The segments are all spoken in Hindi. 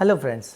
हेलो फ्रेंड्स,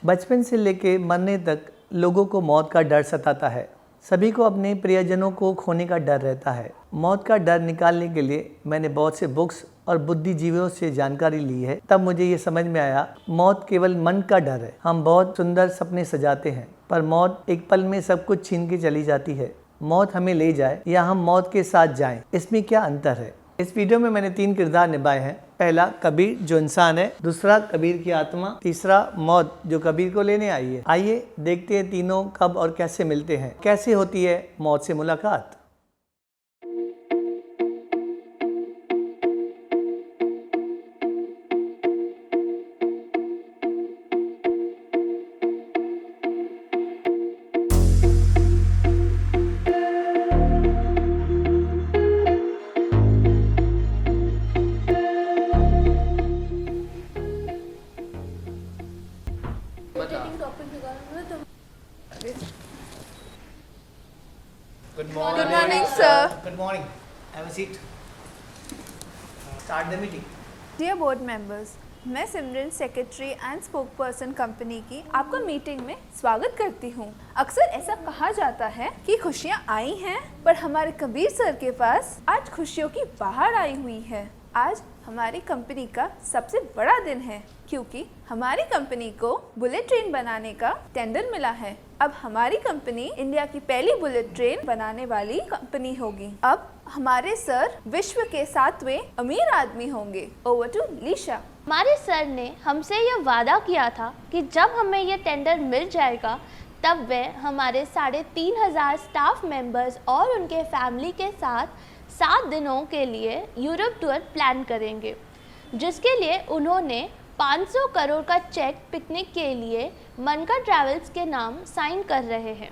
बचपन से लेके मरने तक लोगों को मौत का डर सताता है। सभी को अपने प्रियजनों को खोने का डर रहता है। मौत का डर निकालने के लिए मैंने बहुत से बुक्स और बुद्धिजीवियों से जानकारी ली है। तब मुझे ये समझ में आया, मौत केवल मन का डर है। हम बहुत सुंदर सपने सजाते हैं, पर मौत एक पल में सब कुछ छीन के चली जाती है। मौत हमें ले जाए या हम मौत के साथ जाएं, इसमें क्या अंतर है? इस वीडियो में मैंने 3 किरदार निभाए हैं। पहला कबीर जो इंसान है, दूसरा कबीर की आत्मा, तीसरा मौत जो कबीर को लेने आई है। आइए देखते हैं तीनों कब और कैसे मिलते हैं, कैसे होती है मौत से मुलाकात। Good morning. Good morning, sir. Good morning. Have a seat. Start the meeting. Dear board members, मैं Simran secretary and spokesperson company की आपको मीटिंग में स्वागत करती हूँ। अक्सर ऐसा कहा जाता है कि खुशियाँ आई हैं, पर हमारे कबीर सर के पास आज खुशियों की बाहर आई हुई है। आज हमारी कंपनी का सबसे बड़ा दिन है, क्योंकि हमारी कंपनी को बुलेट ट्रेन बनाने का टेंडर मिला है। अब हमारी कंपनी इंडिया की पहली बुलेट ट्रेन बनाने वाली कंपनी होगी। अब हमारे सर विश्व के 7वें अमीर आदमी होंगे। Over to Lisha. हमारे सर ने हमसे यह वादा किया था कि जब हमें यह टेंडर मिल जाएगा तब वे हमारे 3,500 स्टाफ मेंबर्स और उनके फैमिली के साथ 7 दिनों के लिए यूरोप टूर प्लान करेंगे, जिसके लिए उन्होंने 500 करोड़ का चेक पिकनिक के लिए मनका ट्रैवल्स के नाम साइन कर रहे हैं।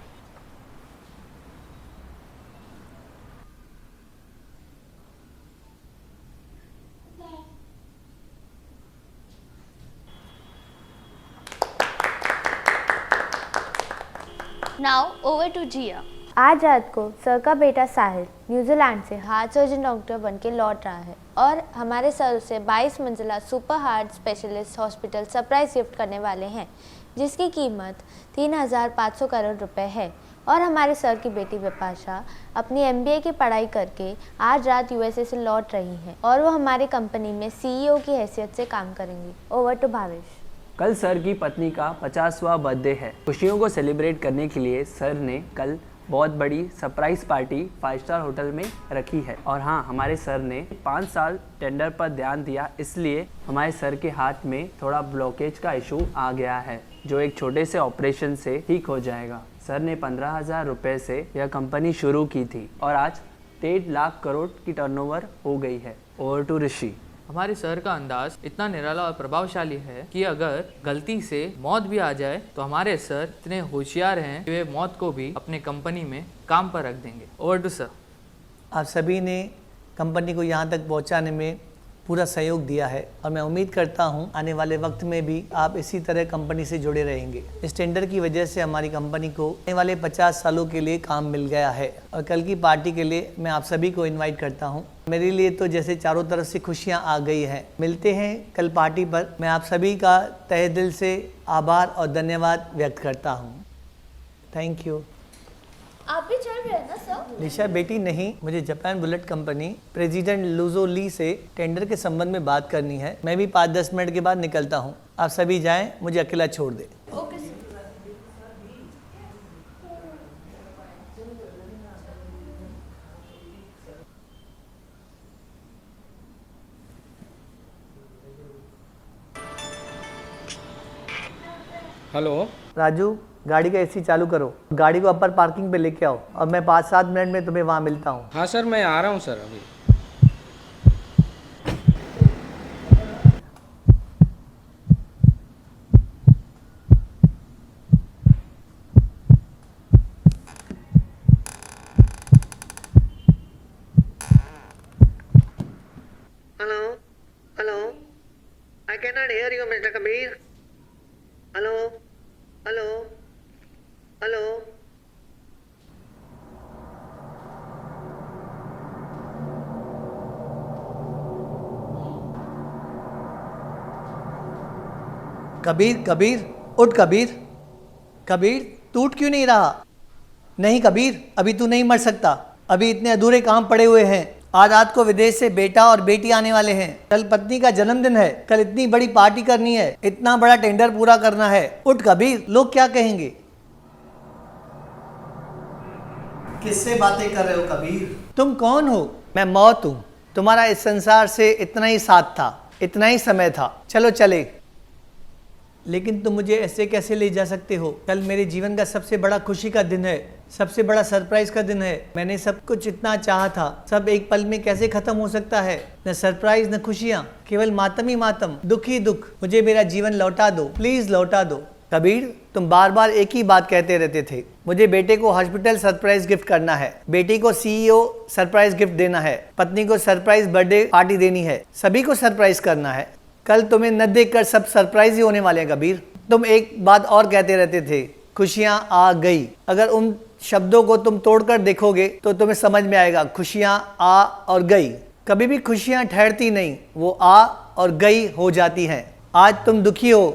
नाउ ओवर टू जिया। आज रात को सर का बेटा साहिल न्यूजीलैंड से हार्ट सर्जन डॉक्टर बन के लौट रहा है और हमारे सर उसे 22 मंजिला super heart specialist hospital surprise gift करने वाले हैं, जिसकी कीमत 3,500 करोड़ रुपए है। और हमारे सर की बेटी विपाशा अपनी MBA की पढ़ाई करके आज रात USA से लौट रही हैं और वो हमारी कंपनी में CEO की हैसियत से काम करेंगी। Over to Bhavesh. कल सर की पत्नी का 50वां बर्थडे है। खुशियों को सेलिब्रेट करने के लिए सर ने कल बहुत बड़ी सरप्राइज पार्टी 5 स्टार होटल में रखी है। और हाँ, हमारे सर ने 5 साल टेंडर पर ध्यान दिया, इसलिए हमारे सर के हाथ में थोड़ा ब्लॉकेज का इशू आ गया है, जो एक छोटे से ऑपरेशन से ठीक हो जाएगा। सर ने 15,000 रुपये से यह कंपनी शुरू की थी और आज 1.5 लाख करोड़ की टर्नओवर हो गई है। ओवर टू ऋषि। हमारे सर का अंदाज इतना निराला और प्रभावशाली है कि अगर गलती से मौत भी आ जाए तो हमारे सर इतने होशियार हैं कि वे मौत को भी अपने कंपनी में काम पर रख देंगे। Over to sir. आप सभी ने कंपनी को यहाँ तक पहुँचाने में पूरा सहयोग दिया है और मैं उम्मीद करता हूँ आने वाले वक्त में भी आप इसी तरह कंपनी से जुड़े रहेंगे। इस टेंडर की वजह से हमारी कंपनी को आने वाले 50 सालों के लिए काम मिल गया है और कल की पार्टी के लिए मैं आप सभी को इनवाइट करता हूँ। मेरे लिए तो जैसे चारों तरफ से खुशियाँ आ गई हैं। मिलते हैं कल पार्टी पर। मैं आप सभी का तहे दिल से आभार और धन्यवाद व्यक्त करता हूँ। Thank you. आप भी चल रहे हैं ना सर? निशा बेटी नहीं, मुझे जापान बुलेट कंपनी प्रेसिडेंट लुजो ली से टेंडर के संबंध में बात करनी है। मैं भी 5-10 मिनट के बाद निकलता हूँ। आप सभी जाएं, मुझे अकेला छोड़ दे। Okay sir. हेलो राजू, गाड़ी का AC चालू करो, गाड़ी को अपर पार्किंग पे लेके आओ और मैं 5-7 मिनट में तुम्हें वहाँ मिलता हूँ। हाँ सर, मैं आ रहा हूँ सर अभी। Hello, I cannot hear you, Mr. Kabir. Hello, hello, hello. Kabir, Kabir, उठ कबीर। कबीर, तू उठ क्यों नहीं रहा? नहीं कबीर, अभी तू नहीं मर सकता। अभी इतने अधूरे काम पड़े हुए हैं। आज रात को विदेश से बेटा और बेटी आने वाले हैं। कल पत्नी का जन्मदिन है। कल इतनी बड़ी पार्टी करनी है। इतना बड़ा टेंडर पूरा करना है। उठ कबीर, लोग क्या कहेंगे? किससे बातें कर रहे हो कबीर? तुम कौन हो? मैं मौत हूँ। तुम्हारा इस संसार से इतना ही साथ था, इतना ही समय था। चलो चले। लेकिन तुम मुझे ऐसे कैसे ले जा सकते हो? कल मेरे जीवन का सबसे बड़ा खुशी का दिन है, सबसे बड़ा सरप्राइज का दिन है। मैंने सब कुछ इतना चाहा था, सब एक पल में कैसे खत्म हो सकता है? न सरप्राइज न खुशियाँ, केवल मातम ही मातम, दुख ही दुख। मुझे मेरा जीवन लौटा दो, प्लीज लौटा दो। कबीर, तुम बार बार एक ही बात कहते रहते थे। मुझे बेटे को हॉस्पिटल सरप्राइज गिफ्ट करना है, बेटी को CEO सरप्राइज गिफ्ट देना है, पत्नी को सरप्राइज बर्थडे पार्टी देनी है, सभी को सरप्राइज करना है। कल तुम्हें न देखकर सब सरप्राइज ही होने वाले हैं कबीर। तुम एक बात और कहते रहते थे, खुशियाँ आ गई। अगर उन शब्दों को तुम तोड़कर देखोगे तो तुम्हें समझ में आएगा, खुशियाँ आ और गई। कभी भी खुशियाँ ठहरती नहीं, वो आ और गई हो जाती हैं। आज तुम दुखी हो,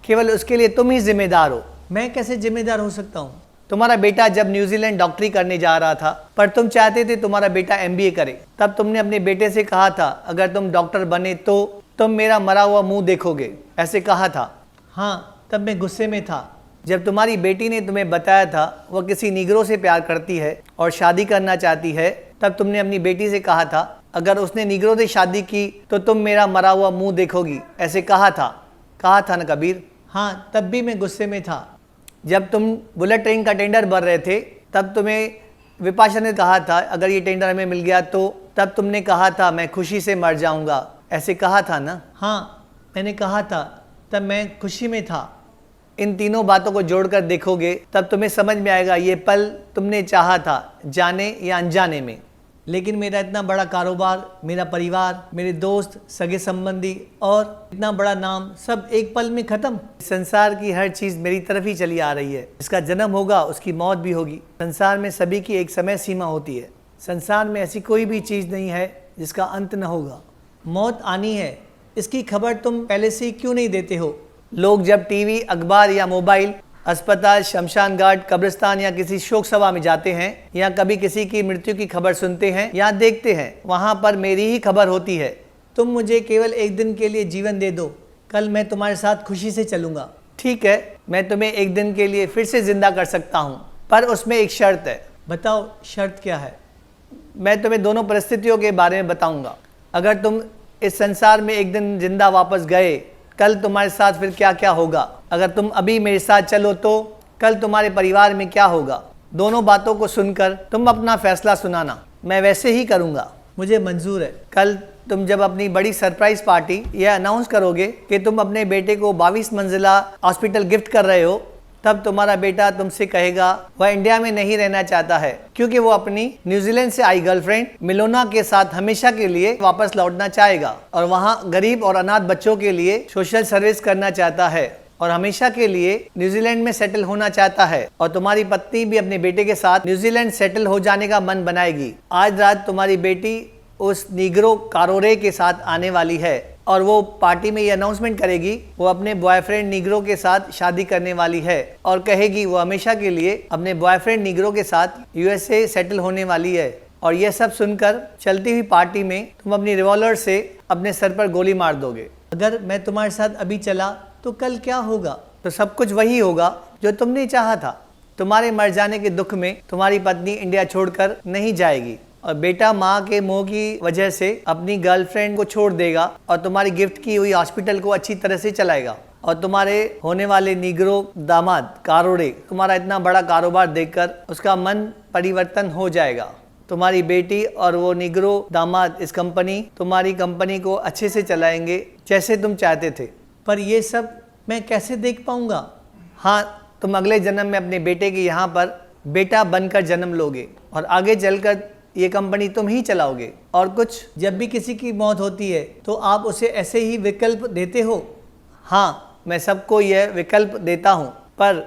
केवल उसके लिए तुम ही जिम्मेदार हो। मैं कैसे जिम्मेदार हो सकता हूँ? तुम्हारा बेटा जब न्यूजीलैंड डॉक्टरी करने जा रहा था, पर तुम चाहते थे तुम्हारा बेटा MBA करे, तब तुमने अपने बेटे से कहा था, अगर तुम डॉक्टर बने तो तुम मेरा मरा हुआ मुंह देखोगे, ऐसे कहा था। हाँ, तब मैं गुस्से में था। जब तुम्हारी बेटी ने तुम्हें बताया था वह किसी निगरो से प्यार करती है और शादी करना चाहती है, तब तुमने अपनी बेटी से कहा था, अगर उसने निगरो से शादी की तो तुम मेरा मरा हुआ मुंह देखोगी, ऐसे कहा था ना कबीर? हाँ, तब भी मैं गुस्से में था। जब तुम बुलेट ट्रेन का टेंडर भर रहे थे, तब तुम्हें विपाशा ने कहा था, अगर ये टेंडर हमें मिल गया तो, तब तुमने कहा था, मैं खुशी से मर जाऊंगा, ऐसे कहा था ना? हाँ, मैंने कहा था, तब मैं खुशी में था। इन तीनों बातों को जोड़कर देखोगे तब तुम्हें समझ में आएगा ये पल तुमने चाहा था, जाने या अनजाने में। लेकिन मेरा इतना बड़ा कारोबार, मेरा परिवार, मेरे दोस्त, सगे संबंधी और इतना बड़ा नाम, सब एक पल में खत्म। संसार की हर चीज़ मेरी तरफ ही चली आ रही है। जिसका जन्म होगा उसकी मौत भी होगी। संसार में सभी की एक समय सीमा होती है। संसार में ऐसी कोई भी चीज़ नहीं है जिसका अंत न होगा। मौत आनी है, इसकी खबर तुम पहले से ही क्यों नहीं देते हो? लोग जब टीवी, अखबार या मोबाइल, अस्पताल, शमशान घाट, कब्रिस्तान या किसी शोक सभा में जाते हैं या कभी किसी की मृत्यु की खबर सुनते हैं या देखते हैं, वहाँ पर मेरी ही खबर होती है। तुम मुझे केवल एक दिन के लिए जीवन दे दो, कल मैं तुम्हारे साथ खुशी से चलूँगा। ठीक है, मैं तुम्हें एक दिन के लिए फिर से जिंदा कर सकता हूँ, पर उसमें एक शर्त है। बताओ, शर्त क्या है? मैं तुम्हें दोनों परिस्थितियों के बारे में बताऊँगा। अगर तुम इस संसार में एक दिन जिंदा वापस गए, कल तुम्हारे साथ फिर क्या क्या होगा? अगर तुम अभी मेरे साथ चलो तो कल तुम्हारे परिवार में क्या होगा? दोनों बातों को सुनकर तुम अपना फैसला सुनाना। मैं वैसे ही करूँगा, मुझे मंजूर है। कल तुम जब अपनी बड़ी सरप्राइज पार्टी यह अनाउंस करोगे कि तुम अपने बेटे को 22 मंजिला हॉस्पिटल गिफ्ट कर रहे हो, तब तुम्हारा बेटा तुमसे कहेगा वह इंडिया में नहीं रहना चाहता है, क्योंकि वो अपनी न्यूजीलैंड से आई गर्लफ्रेंड मिलोना के साथ हमेशा के लिए वापस लौटना चाहेगा और वहाँ गरीब और अनाथ बच्चों के लिए सोशल सर्विस करना चाहता है और हमेशा के लिए न्यूजीलैंड में सेटल होना चाहता है। और तुम्हारी पत्नी भी अपने बेटे के साथ न्यूजीलैंड सेटल हो जाने का मन बनाएगी। आज रात तुम्हारी बेटी उस निग्रो कारोरे के साथ आने वाली है और वो पार्टी में ये अनाउंसमेंट करेगी वो अपने बॉयफ्रेंड निग्रो के साथ शादी करने वाली है और कहेगी वो हमेशा के लिए अपने बॉयफ्रेंड निग्रो के साथ USA सेटल होने वाली है। और यह सब सुनकर चलती हुई पार्टी में तुम अपनी रिवॉल्वर से अपने सर पर गोली मार दोगे। अगर मैं तुम्हारे साथ अभी चला तो कल क्या होगा? तो सब कुछ वही होगा जो तुमने चाहा था। तुम्हारे मर जाने के दुख में तुम्हारी पत्नी इंडिया छोड़कर नहीं जाएगी और बेटा माँ के मोह की वजह से अपनी गर्लफ्रेंड को छोड़ देगा और तुम्हारी गिफ्ट की हुई हॉस्पिटल को अच्छी तरह से चलाएगा। और तुम्हारे होने वाले निग्रो दामाद कारोड़े तुम्हारा इतना बड़ा कारोबार देखकर उसका मन परिवर्तन हो जाएगा। तुम्हारी बेटी और वो निग्रो दामाद इस तुम्हारी कंपनी को अच्छे से चलाएंगे जैसे तुम चाहते थे। पर ये सब मैं कैसे देख पाऊंगा? हाँ, तुम अगले जन्म में अपने बेटे के यहाँ पर बेटा बनकर जन्म लोगे और आगे चलकर ये कंपनी तुम ही चलाओगे। और कुछ, जब भी किसी की मौत होती है तो आप उसे ऐसे ही विकल्प देते हो? हाँ, मैं सबको यह विकल्प देता हूँ, पर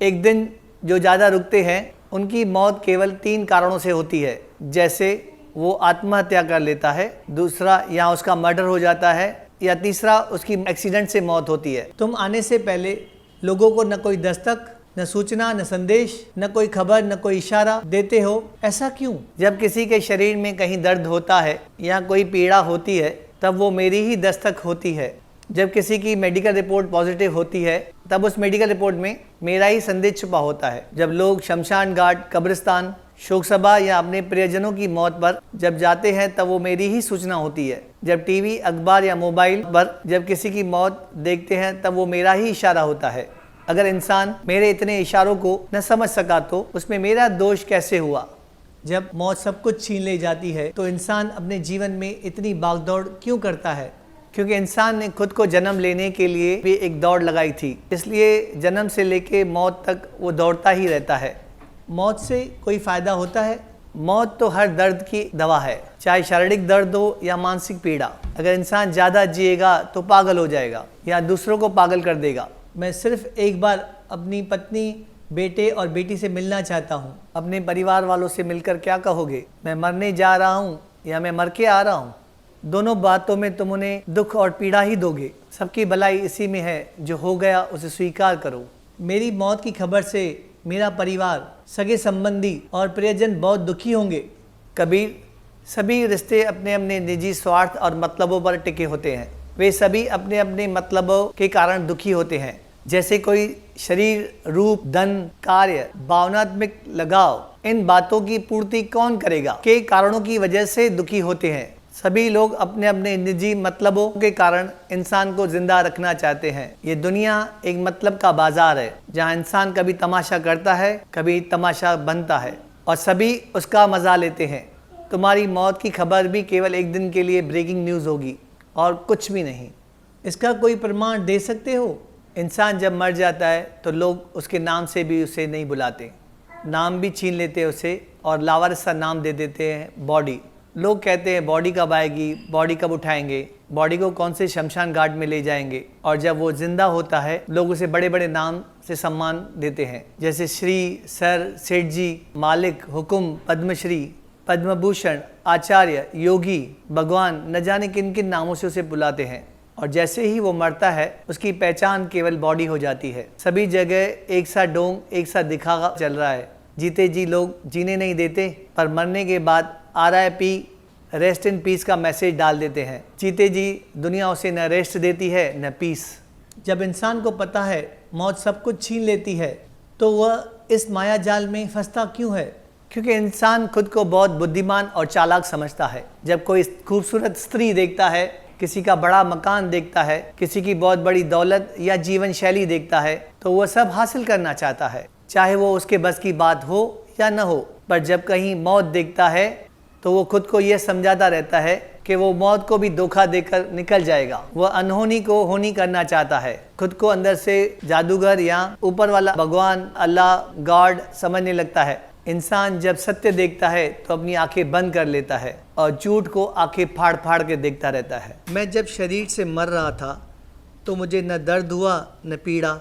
एक दिन जो ज़्यादा रुकते हैं उनकी मौत केवल 3 कारणों से होती है। जैसे वो आत्महत्या कर लेता है, दूसरा यहाँ उसका मर्डर हो जाता है, या तीसरा उसकी एक्सीडेंट से मौत होती है। तुम आने से पहले लोगों को न कोई दस्तक, न सूचना, न संदेश, न कोई खबर, न कोई इशारा देते हो, ऐसा क्यों? जब किसी के शरीर में कहीं दर्द होता है या कोई पीड़ा होती है तब वो मेरी ही दस्तक होती है। जब किसी की मेडिकल रिपोर्ट पॉजिटिव होती है तब उस मेडिकल रिपोर्ट में मेरा ही संदेश छुपा होता है। जब लोग शमशान घाट, कब्रिस्तान, शोक सभा या अपने प्रियजनों की मौत पर जब जाते हैं तब वो मेरी ही सूचना होती है। जब टीवी, अखबार या मोबाइल पर जब किसी की मौत देखते हैं तब वो मेरा ही इशारा होता है। अगर इंसान मेरे इतने इशारों को न समझ सका तो उसमें मेरा दोष कैसे हुआ? जब मौत सब कुछ छीन ले जाती है तो इंसान अपने जीवन में इतनी भागदौड़ क्यों करता है? क्योंकि इंसान ने खुद को जन्म लेने के लिए भी एक दौड़ लगाई थी, इसलिए जन्म से लेके मौत तक वो दौड़ता ही रहता है। मौत से कोई फ़ायदा होता है? मौत तो हर दर्द की दवा है, चाहे शारीरिक दर्द हो या मानसिक पीड़ा। अगर इंसान ज़्यादा जिएगा तो पागल हो जाएगा या दूसरों को पागल कर देगा। मैं सिर्फ एक बार अपनी पत्नी, बेटे और बेटी से मिलना चाहता हूँ। अपने परिवार वालों से मिलकर क्या कहोगे? मैं मरने जा रहा हूँ या मैं मर के आ रहा हूँ? दोनों बातों में तुम उन्हें दुख और पीड़ा ही दोगे। सबकी भलाई इसी में है, जो हो गया उसे स्वीकार करो। मेरी मौत की खबर से मेरा परिवार, सगे संबंधी और प्रियजन बहुत दुखी होंगे। कबीर, सभी रिश्ते अपने अपने निजी स्वार्थ और मतलबों पर टिके होते हैं। वे सभी अपने अपने मतलबों के कारण दुखी होते हैं। जैसे कोई शरीर, रूप, धन, कार्य, भावनात्मक लगाव, इन बातों की पूर्ति कौन करेगा के कारणों की वजह से दुखी होते हैं। सभी लोग अपने अपने निजी मतलबों के कारण इंसान को जिंदा रखना चाहते हैं। ये दुनिया एक मतलब का बाजार है, जहाँ इंसान कभी तमाशा करता है, कभी तमाशा बनता है और सभी उसका मजा लेते हैं। तुम्हारी मौत की खबर भी केवल एक दिन के लिए ब्रेकिंग न्यूज़ होगी और कुछ भी नहीं। इसका कोई प्रमाण दे सकते हो? इंसान जब मर जाता है तो लोग उसके नाम से भी उसे नहीं बुलाते, नाम भी छीन लेते हैं उसे और लावारिस सा नाम दे देते हैं बॉडी। लोग कहते हैं बॉडी कब आएगी, बॉडी कब उठाएंगे, बॉडी को कौन से शमशान घाट में ले जाएंगे। और जब वो जिंदा होता है लोग उसे बड़े बड़े नाम से सम्मान देते हैं, जैसे श्री, सर, सेठ जी, मालिक, हुकुम, पद्मश्री, पद्मभूषण, आचार्य, योगी, भगवान, न जाने किन किन नामों से उसे बुलाते हैं। और जैसे ही वो मरता है उसकी पहचान केवल बॉडी हो जाती है। सभी जगह एक सा ढोंग, एक सा दिखावा चल रहा है। जीते जी लोग जीने नहीं देते, पर मरने के बाद RIP, रेस्ट इन पीस का मैसेज डाल देते हैं। जीते जी दुनिया उसे न रेस्ट देती है न पीस। जब इंसान को पता है मौत सब कुछ छीन लेती है तो वह इस माया जाल में फंसता क्यों है? क्योंकि इंसान खुद को बहुत बुद्धिमान और चालाक समझता है। जब कोई खूबसूरत स्त्री देखता है, किसी का बड़ा मकान देखता है, किसी की बहुत बड़ी दौलत या जीवन शैली देखता है तो वह सब हासिल करना चाहता है, चाहे वो उसके बस की बात हो या न हो। पर जब कहीं मौत देखता है तो वो खुद को यह समझाता रहता है कि वो मौत को भी धोखा देकर निकल जाएगा। वह अनहोनी को होनी करना चाहता है, खुद को अंदर से जादूगर या ऊपर वाला भगवान, अल्लाह, गॉड समझने लगता है। इंसान जब सत्य देखता है तो अपनी आंखें बंद कर लेता है और झूठ को आंखें फाड़ फाड़ के देखता रहता है। मैं जब शरीर से मर रहा था तो मुझे न दर्द हुआ न पीड़ा,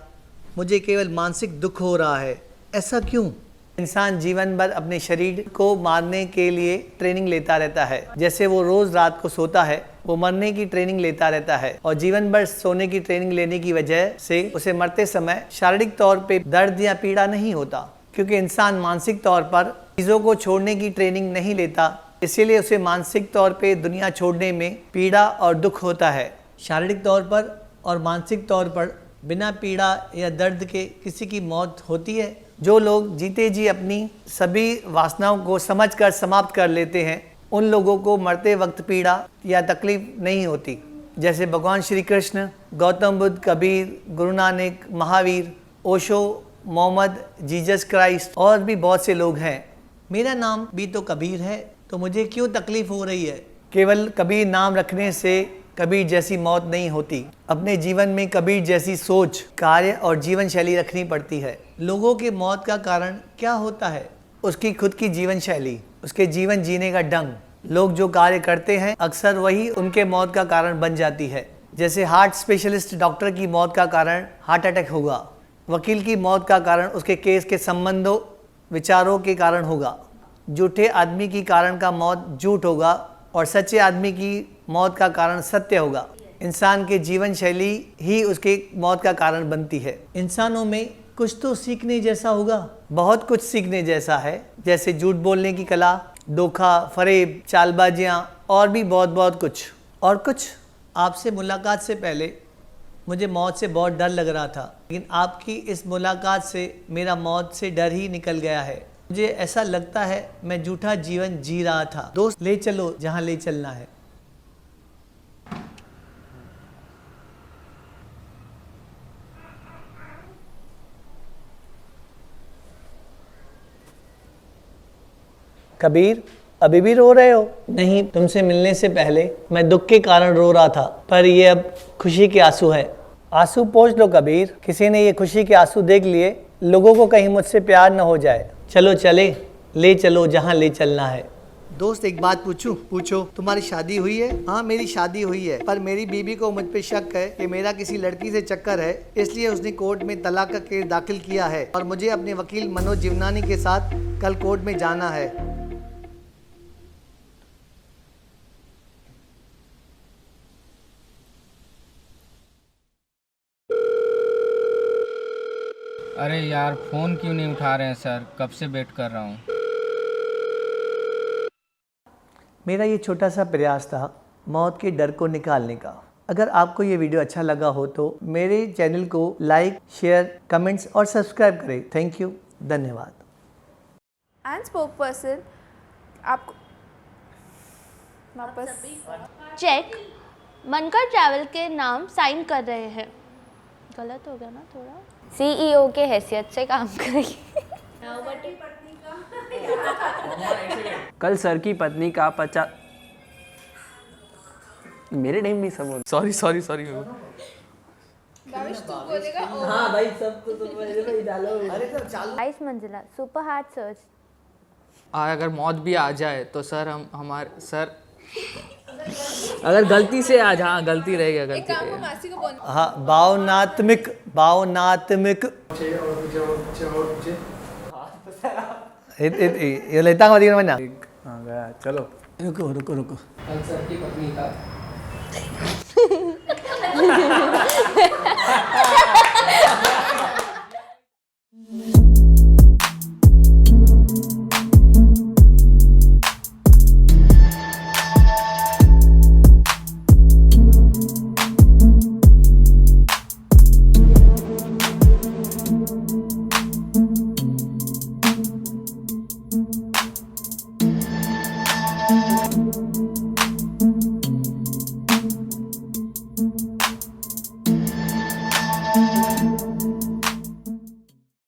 मुझे केवल मानसिक दुख हो रहा है। ऐसा क्यों? इंसान जीवन भर अपने शरीर को मारने के लिए ट्रेनिंग लेता रहता है। जैसे वो रोज रात को सोता है, वो मरने की ट्रेनिंग लेता रहता है और जीवन भर सोने की ट्रेनिंग लेने की वजह से उसे मरते समय शारीरिक तौर पे दर्द या पीड़ा नहीं होता, क्योंकि इंसान मानसिक तौर पर चीज़ों को छोड़ने की ट्रेनिंग नहीं लेता। इसीलिए उसे मानसिक तौर पे दुनिया छोड़ने में पीड़ा और दुख होता है। शारीरिक तौर पर और मानसिक तौर पर बिना पीड़ा या दर्द के किसी की मौत होती है? जो लोग जीते जी अपनी सभी वासनाओं को समझकर समाप्त कर लेते हैं, उन लोगों को मरते वक्त पीड़ा या तकलीफ नहीं होती। जैसे भगवान श्री कृष्ण, गौतम बुद्ध, कबीर, गुरु नानक, महावीर, ओशो, मोहम्मद, जीसस क्राइस्ट और भी बहुत से लोग हैं। मेरा नाम भी तो कबीर है, तो मुझे क्यों तकलीफ हो रही है? केवल कबीर नाम रखने से कबीर जैसी मौत नहीं होती। अपने जीवन में कबीर जैसी सोच, कार्य और जीवन शैली रखनी पड़ती है। लोगों के मौत का कारण क्या होता है? उसकी खुद की जीवन शैली, उसके जीवन जीने का ढंग। लोग जो कार्य करते हैं अक्सर वही उनके मौत का कारण बन जाती है। जैसे हार्ट स्पेशलिस्ट डॉक्टर की मौत का कारण हार्ट अटैक होगा, वकील की मौत का कारण उसके केस के संबंधों, विचारों के कारण होगा। झूठे आदमी की कारण का मौत झूठ होगा और सच्चे आदमी की मौत का कारण सत्य होगा। इंसान के जीवन शैली ही उसके मौत का कारण बनती है। इंसानों में कुछ तो सीखने जैसा होगा, बहुत कुछ सीखने जैसा है, जैसे झूठ बोलने की कला, धोखा, फरेब, चालबाजियाँ और भी बहुत कुछ। और कुछ आपसे मुलाकात से पहले मुझे मौत से बहुत डर लग रहा था, लेकिन आपकी इस मुलाकात से मेरा मौत से डर ही निकल गया है। मुझे ऐसा लगता है मैं झूठा जीवन जी रहा था। दोस्त, ले चलो जहाँ ले चलना है। कबीर, अभी भी रो रहे हो? नहीं, तुमसे मिलने से पहले मैं दुख के कारण रो रहा था, पर ये अब खुशी के आंसू है। आंसू पोंछ लो कबीर, किसी ने ये खुशी के आंसू देख लिए, लोगों को कहीं मुझसे प्यार न हो जाए। चलो चले, ले चलो जहाँ ले चलना है। दोस्त, एक बात पूछूं? पूछो। तुम्हारी शादी हुई है? हाँ, मेरी शादी हुई है, पर मेरी बीबी को मुझ पे शक है कि मेरा किसी लड़की से चक्कर है, इसलिए उसने कोर्ट में तलाक का केस दाखिल किया है और मुझे अपने वकील मनोज जीवनानी के साथ कल कोर्ट में जाना है। अरे यार, फ़ोन क्यों नहीं उठा रहे हैं सर? कब से वेट कर रहा हूँ। मेरा ये छोटा सा प्रयास था मौत के डर को निकालने का। अगर आपको ये वीडियो अच्छा लगा हो तो मेरे चैनल को लाइक, शेयर, कमेंट्स और सब्सक्राइब करें। थैंक यू, धन्यवाद। एंड स्पोक पर्सन आपको वापस चेक मनकर ट्रैवल के नाम साइन कर रहे हैं। गलत हो गया ना थोड़ा? सीईओ के हैसियत से काम करेगी। कल सर की पत्नी का 50 मेरे टाइम नहीं सब सॉरी सॉरी सॉरी। हाँ भाई, सब तो तुम डालो। अरे तो चालू। 22 मंजिला सुपर हार्ड सर्च। अगर मौत भी आ जाए तो सर हमारे सर अगर गलती से आज, हाँ गलती रह गया, गलती रह गया। मासी को बोल। हाँ, भावनात्मक ये लेता हूँ ना। हाँ गया, चलो। रुको। कल सर की पत्नी का